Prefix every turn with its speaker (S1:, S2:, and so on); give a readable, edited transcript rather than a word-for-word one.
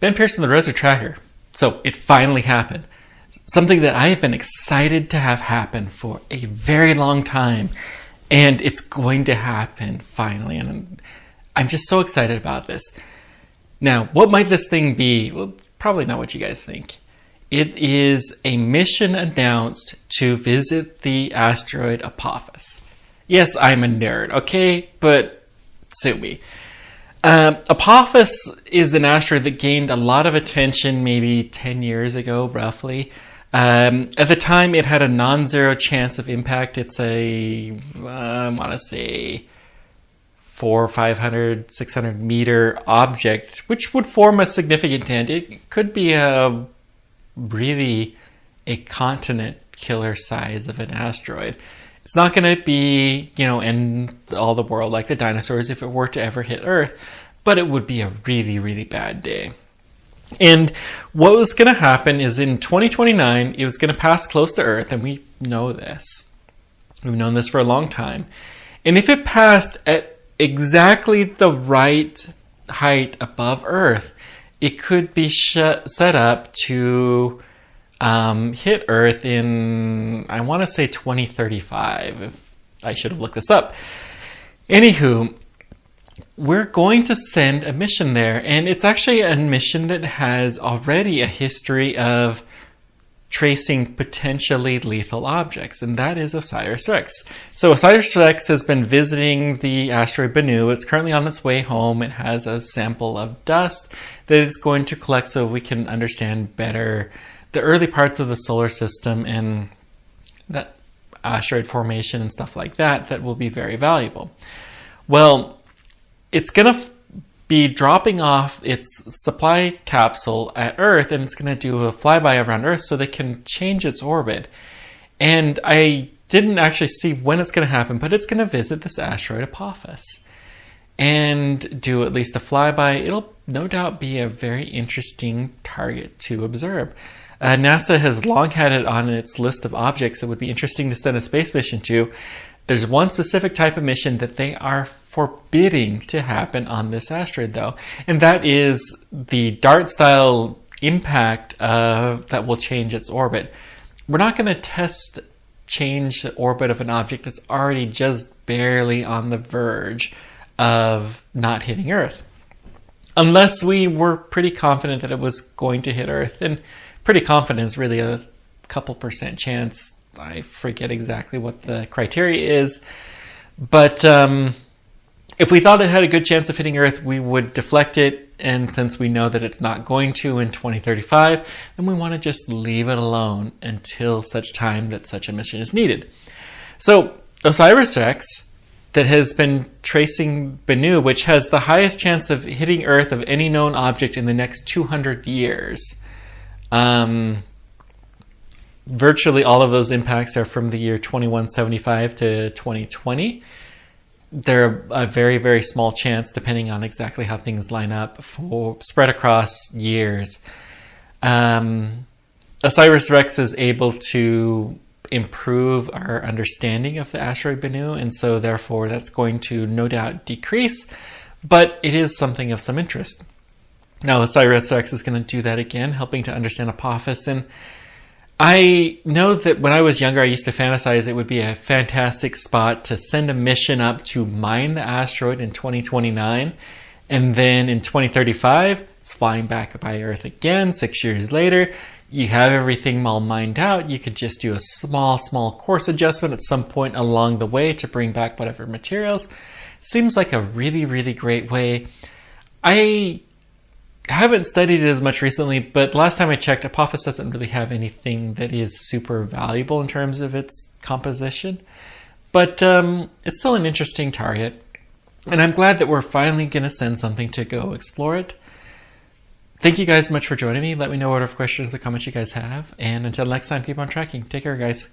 S1: Ben Pearson, the Rosa Tracker. So it finally happened. Something that I have been excited to have happen for a very long time. And it's going to happen finally. And I'm just so excited about this. Now, what might this thing be? Well, it's probably not what you guys think. It is a mission announced to visit the asteroid Apophis. Yes, I'm a nerd, okay? But sue me. Apophis is an asteroid that gained a lot of attention maybe 10 years ago, roughly. At the time, it had a non-zero chance of impact. It's I want to say 400, 500, 600 meter object, which would form a significant dent. It could be really a continent killer size of an asteroid. It's not going to be, end all the world like the dinosaurs if it were to ever hit Earth, but it would be a really, really bad day. And what was going to happen is in 2029, it was going to pass close to Earth, and we know this. We've known this for a long time. And if it passed at exactly the right height above Earth, it could be set up to hit Earth in, I want to say 2035. I should have looked this up. Anywho, we're going to send a mission there, and it's actually a mission that has already a history of tracing potentially lethal objects, and that is OSIRIS REx. So OSIRIS REx has been visiting the asteroid Bennu. It's currently on its way home. It has a sample of dust that it's going to collect so we can understand better the early parts of the solar system and that asteroid formation and stuff like that. That will be very valuable. Well, it's going to be dropping off its supply capsule at Earth, and it's going to do a flyby around Earth so they can change its orbit. And I didn't actually see when it's going to happen, but it's going to visit this asteroid Apophis and do at least a flyby. It'll no doubt be a very interesting target to observe. NASA has long had it on its list of objects that would be interesting to send a space mission to. There's one specific type of mission that they are forbidding to happen on this asteroid, though, and that is the DART-style impact that will change its orbit. We're not going to change the orbit of an object that's already just barely on the verge of not hitting Earth, unless we were pretty confident that it was going to hit Earth. And pretty confident is really a couple % chance. I forget exactly what the criteria is, but if we thought it had a good chance of hitting Earth, we would deflect it, and since we know that it's not going to in 2035, then we want to just leave it alone until such time that such a mission is needed. So OSIRIS REx, that has been tracing Bennu, which has the highest chance of hitting Earth of any known object in the next 200 years. Virtually all of those impacts are from the year 2175 to 2020. They're a very, very small chance, depending on exactly how things line up, spread across years. OSIRIS REx is able to improve our understanding of the asteroid Bennu, and so therefore that's going to no doubt decrease, but it is something of some interest. Now OSIRIS REx is going to do that again, helping to understand Apophis. And I know that when I was younger, I used to fantasize it would be a fantastic spot to send a mission up to mine the asteroid in 2029. And then in 2035, it's flying back by Earth again. 6 years later, you have everything all mined out. You could just do a small course adjustment at some point along the way to bring back whatever materials. Seems like a really, really great way. I haven't studied it as much recently, but last time I checked, Apophis doesn't really have anything that is super valuable in terms of its composition. But it's still an interesting target, and I'm glad that we're finally going to send something to go explore it. Thank you guys so much for joining me. Let me know what questions or comments you guys have, and until next time, keep on tracking. Take care, guys.